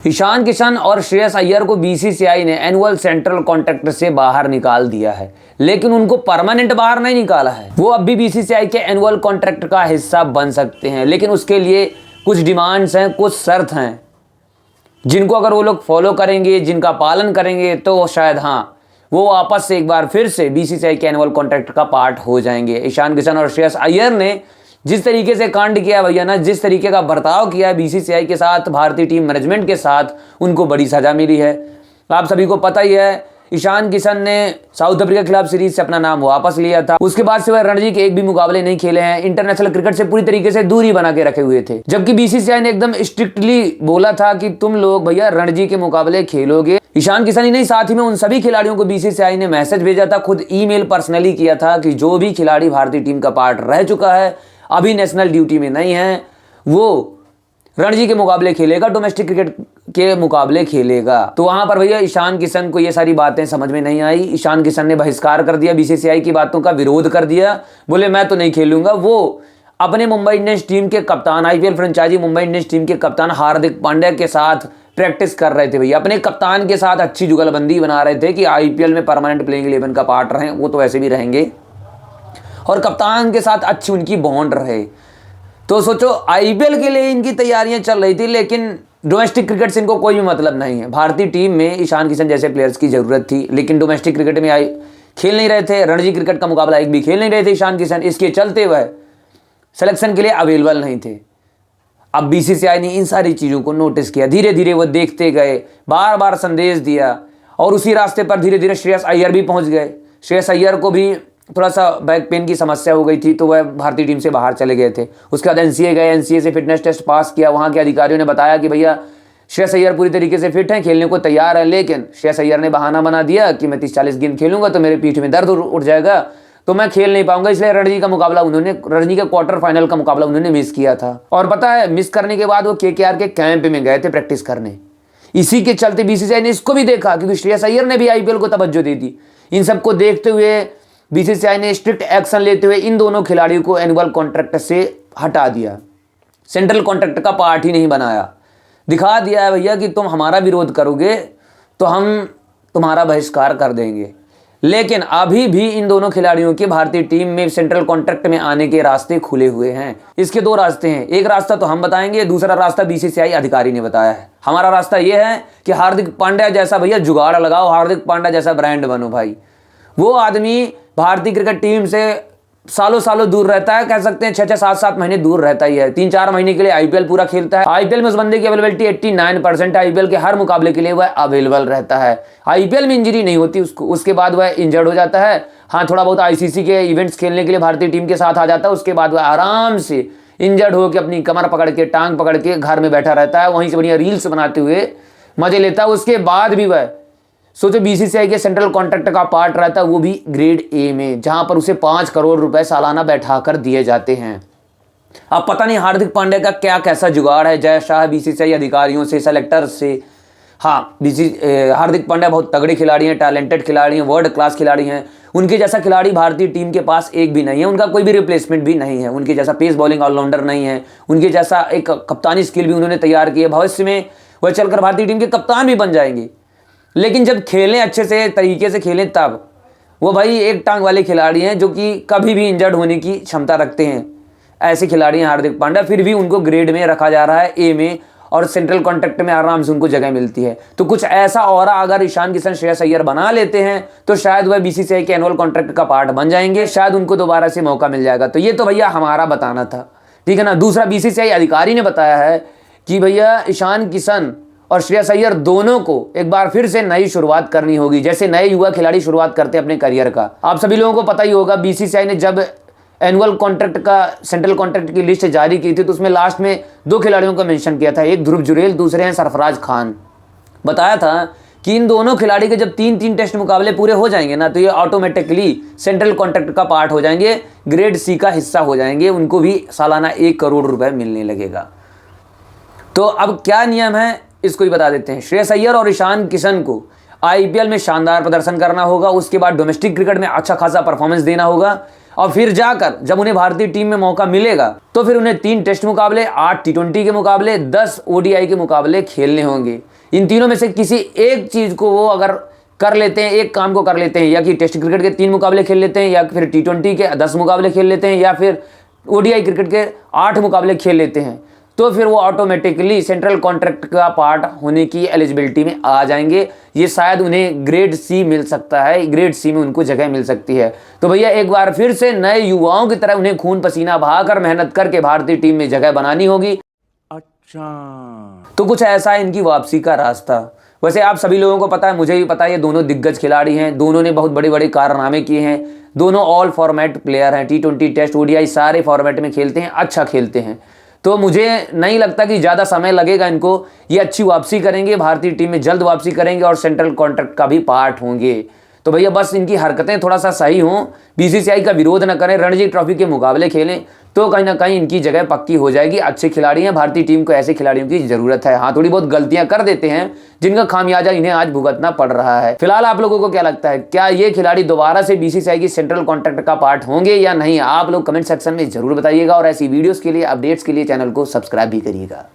ईशान किशन और श्रेयस अय्यर को बीसीसीआई ने एनुअल सेंट्रल कॉन्ट्रैक्ट से बाहर निकाल दिया है, लेकिन उनको परमानेंट बाहर नहीं निकाला है। वो अब भी बीसीसीआई के एनुअल कॉन्ट्रैक्ट का हिस्सा बन सकते हैं, लेकिन उसके लिए कुछ डिमांड्स हैं, कुछ शर्त हैं, जिनको अगर वो लोग फॉलो करेंगे, जिनका पालन करेंगे, तो शायद वो वापस से एक बार फिर से बीसीसीआई के एनुअल कॉन्ट्रैक्ट का पार्ट हो जाएंगे। ईशान किशन और श्रेयस अय्यर ने जिस तरीके से कांड किया भैया ना, जिस तरीके का बर्ताव किया बीसीसीआई के साथ, भारतीय टीम मैनेजमेंट के साथ, उनको बड़ी सजा मिली है। आप सभी को पता ही है, ईशान किशन ने साउथ अफ्रीका के खिलाफ सीरीज से अपना नाम वापस लिया था। उसके बाद से वह रणजी के एक भी मुकाबले नहीं खेले हैं, इंटरनेशनल क्रिकेट से पूरी तरीके से दूरी बना के रखे हुए थे। जबकि बीसीसीआई ने एकदम स्ट्रिक्टली बोला था कि तुम लोग भैया रणजी के मुकाबले खेलोगे। ईशान किशन ही नहीं, साथ ही में उन सभी खिलाड़ियों को बीसीसीआई ने मैसेज भेजा था, खुद ईमेल पर्सनली किया था कि जो भी खिलाड़ी भारतीय टीम का पार्ट रह चुका है, अभी नेशनल ड्यूटी में नहीं है, वो रणजी के मुकाबले खेलेगा, डोमेस्टिक क्रिकेट के मुकाबले खेलेगा। तो वहां पर भैया ईशान किशन को ये सारी बातें समझ में नहीं आई। ईशान किशन ने बहिष्कार कर दिया, बीसीसीआई की बातों का विरोध कर दिया, बोले मैं तो नहीं खेलूंगा। वो अपने मुंबई इंडियंस टीम के कप्तान, IPL franchise Mumbai Indians team के कप्तान हार्दिक पांड्या के साथ प्रैक्टिस कर रहे थे भैया। अपने कप्तान के साथ अच्छी जुगलबंदी बना रहे थे कि आईपीएल में परमानेंट प्लेइंग 11 का पार्ट रहे, वो तो वैसे भी रहेंगे, और कप्तान के साथ अच्छी उनकी बॉन्ड रहे। तो सोचो, आईपीएल के लिए इनकी तैयारियां चल रही थी, लेकिन डोमेस्टिक क्रिकेट से इनको कोई भी मतलब नहीं है। भारतीय टीम में ईशान किशन जैसे प्लेयर्स की जरूरत थी, लेकिन डोमेस्टिक क्रिकेट में खेल नहीं रहे थे। रणजी क्रिकेट का मुकाबला एक भी खेल नहीं रहे थे ईशान किशन, इसके चलते वह सिलेक्शन के लिए अवेलेबल नहीं थे। अब बीसीसीआई ने इन सारी चीज़ों को नोटिस किया, धीरे धीरे वो देखते गए, बार बार संदेश दिया, और उसी रास्ते पर धीरे धीरे श्रेयस अय्यर भी पहुंच गए। श्रेयस अय्यर को भी थोड़ा सा बैक पेन की समस्या हो गई थी, तो वह भारतीय टीम से बाहर चले गए थे। उसके बाद एनसीए गए, एनसीए से फिटनेस टेस्ट पास किया। वहाँ के अधिकारियों ने बताया कि भैया श्रेयस अय्यर पूरी तरीके से फिट हैं, खेलने को तैयार है, लेकिन श्रेयस अय्यर ने बहाना बना दिया कि मैं 30-40 गेंद खेलूंगा तो मेरे पीठ में दर्द उठ जाएगा, तो मैं खेल नहीं पाऊंगा। इसलिए रणजी का क्वार्टर फाइनल का मुकाबला उन्होंने मिस किया था। और पता है, मिस करने के बाद वो केकेआर के कैंप में गए थे प्रैक्टिस करने। इसी के चलते बीसीसीआई ने इसको भी देखा, क्योंकि श्रेयस अय्यर ने भी आईपीएल को तवज्जो दी थी। इन सबको देखते हुए बीसीसीआई ने स्ट्रिक्ट एक्शन लेते हुए इन दोनों खिलाड़ियों को एनुअल कॉन्ट्रैक्ट से हटा दिया, सेंट्रल कॉन्ट्रैक्ट का पार्ट ही नहीं बनाया। दिखा दिया है भैया कि तुम हमारा विरोध करोगे तो हम तुम्हारा बहिष्कार कर देंगे। लेकिन अभी भी इन दोनों खिलाड़ियों के भारतीय टीम में सेंट्रल कॉन्ट्रैक्ट में आने के रास्ते खुले हुए हैं। इसके दो रास्ते हैं, एक रास्ता तो हम बताएंगे, दूसरा रास्ता बीसीसीआई अधिकारी ने बताया है। हमारा रास्ता यह है कि हार्दिक पांड्या जैसा भैया जुगाड़ लगाओ, हार्दिक पांड्या जैसा ब्रांड बनो भाई। वो आदमी भारतीय क्रिकेट टीम से सालों सालों दूर रहता है, कह सकते हैं 6-6, 7-7 महीने दूर रहता ही है। 3-4 महीने के लिए आईपीएल पूरा खेलता है। आईपीएल में उस बंदे की अवेलेबिलिटी 89% है। आईपीएल के हर मुकाबले के लिए वह अवेलेबल रहता है। आईपीएल में इंजरी नहीं होती उसको, उसके बाद वह इंजर्ड हो जाता है। हाँ, थोड़ा बहुत आईसीसी के इवेंट्स खेलने के लिए भारतीय टीम के साथ आ जाता है, उसके बाद वह आराम से इंजर्ड होकर अपनी कमर पकड़ के, टांग पकड़ के घर में बैठा रहता है, वहीं से बढ़िया रील्स बनाते हुए मजे लेता है। उसके बाद भी वह सोचो बीसीसीआई के सेंट्रल कॉन्ट्रैक्ट का पार्ट रहता है, वो भी ग्रेड ए में, जहां पर उसे 5 करोड़ रुपए सालाना बैठा कर दिए जाते हैं। अब पता नहीं हार्दिक पांड्या का क्या कैसा जुगाड़ है, जय शाह बीसीसीआई अधिकारियों से, सेलेक्टर से। हाँ, हार्दिक पांड्या बहुत तगड़े खिलाड़ी हैं, टैलेंटेड खिलाड़ी हैं, वर्ल्ड क्लास खिलाड़ी हैं। उनके जैसा खिलाड़ी भारतीय टीम के पास एक भी नहीं है, उनका कोई भी रिप्लेसमेंट भी नहीं है। उनके जैसा पेस बॉलिंग ऑलराउंडर नहीं है, उनके जैसा एक कप्तानी स्किल भी उन्होंने तैयार की है। भविष्य में वह चलकर भारतीय टीम के कप्तान भी बन जाएंगे, लेकिन जब खेलें अच्छे से तरीके से खेलें तब। वो भाई एक टांग वाले खिलाड़ी हैं जो कि कभी भी इंजर्ड होने की क्षमता रखते हैं। ऐसे खिलाड़ी हैं हार्दिक पांड्या, फिर भी उनको ग्रेड में रखा जा रहा है, ए में, और सेंट्रल कॉन्ट्रैक्ट में आराम से उनको जगह मिलती है। तो कुछ ऐसा ऑरा अगर ईशान किशन, श्रेयस अय्यर बना लेते हैं तो शायद वह बीसीसीआई के एनुअल कॉन्ट्रैक्ट का पार्ट बन जाएंगे, शायद उनको दोबारा से मौका मिल जाएगा। तो ये तो भैया हमारा बताना था, ठीक है ना। दूसरा, बीसीसीआई अधिकारी ने बताया है कि भैया ईशान किशन और श्रेयस अय्यर दोनों को एक बार फिर से नई शुरुआत करनी होगी, जैसे नए युवा खिलाड़ी शुरुआत करते हैं अपने करियर का। आप सभी लोगों को पता ही होगा, बीसीसीआई ने जब एनुअल कॉन्ट्रैक्ट का, सेंट्रल कॉन्ट्रैक्ट की लिस्ट जारी की थी, तो उसमें लास्ट में 2 खिलाड़ियों का मेंशन किया था, एक ध्रुव जुरेल, दूसरे हैं सरफराज खान। बताया था कि इन दोनों खिलाड़ी के जब 3-3 टेस्ट मुकाबले पूरे हो जाएंगे ना, तो ये ऑटोमेटिकली सेंट्रल कॉन्ट्रैक्ट का पार्ट हो जाएंगे, ग्रेड सी का हिस्सा हो जाएंगे, उनको भी सालाना 1 करोड़ रुपए मिलने लगेगा। तो अब क्या नियम है इसको ही बता देते हैं। श्रेयस अय्यर और ईशान किशन को आईपीएल में शानदार प्रदर्शन करना होगा, उसके बाद डोमेस्टिक क्रिकेट में अच्छा खासा परफॉर्मेंस देना होगा, और फिर जाकर जब उन्हें भारतीय टीम में मौका मिलेगा तो फिर उन्हें 3 टेस्ट मुकाबले, 8 T20 के मुकाबले, 10 ODI के मुकाबले खेलने होंगे। इन तीनों में से किसी एक चीज़ को वो अगर कर लेते हैं, एक काम को कर लेते हैं, या कि टेस्ट क्रिकेट के 3 मुकाबले खेल लेते हैं, या फिर T20 के 10 मुकाबले खेल लेते हैं, या फिर ODI क्रिकेट के 8 मुकाबले खेल लेते हैं, तो फिर वो ऑटोमेटिकली सेंट्रल कॉन्ट्रैक्ट का पार्ट होने की एलिजिबिलिटी में आ जाएंगे। ये शायद उन्हें ग्रेड C मिल सकता है, ग्रेड C में उनको जगह मिल सकती है। तो भैया एक बार फिर से नए युवाओं की तरह उन्हें खून पसीना बहाकर मेहनत करके भारतीय टीम में जगह बनानी होगी। अच्छा, तो कुछ ऐसा है इनकी वापसी का रास्ता। वैसे आप सभी लोगों को पता है, मुझे भी पता है, ये दोनों दिग्गज खिलाड़ी हैं, दोनों ने बहुत बड़े बड़े कारनामे किए हैं, दोनों ऑल फॉर्मेट प्लेयर हैं, T20 टेस्ट ODI सारे फॉर्मेट में खेलते हैं, अच्छा खेलते हैं। तो मुझे नहीं लगता कि ज़्यादा समय लगेगा इनको, ये अच्छी वापसी करेंगे, भारतीय टीम में जल्द वापसी करेंगे और सेंट्रल कॉन्ट्रैक्ट का भी पार्ट होंगे। तो भैया बस इनकी हरकतें थोड़ा सा सही हों, BCCI का विरोध न करें, रणजी ट्रॉफी के मुकाबले खेलें, तो कहीं ना कहीं इनकी जगह पक्की हो जाएगी। अच्छे खिलाड़ी हैं, भारतीय टीम को ऐसे खिलाड़ियों की जरूरत है। हाँ, थोड़ी बहुत गलतियां कर देते हैं जिनका खामियाजा इन्हें आज भुगतना पड़ रहा है। फिलहाल आप लोगों को क्या लगता है, क्या ये खिलाड़ी दोबारा से BCCI की सेंट्रल कॉन्ट्रैक्ट का पार्ट होंगे या नहीं? आप लोग कमेंट सेक्शन में जरूर बताइएगा और ऐसी वीडियोस के लिए, अपडेट्स के लिए चैनल को सब्सक्राइब भी करिएगा।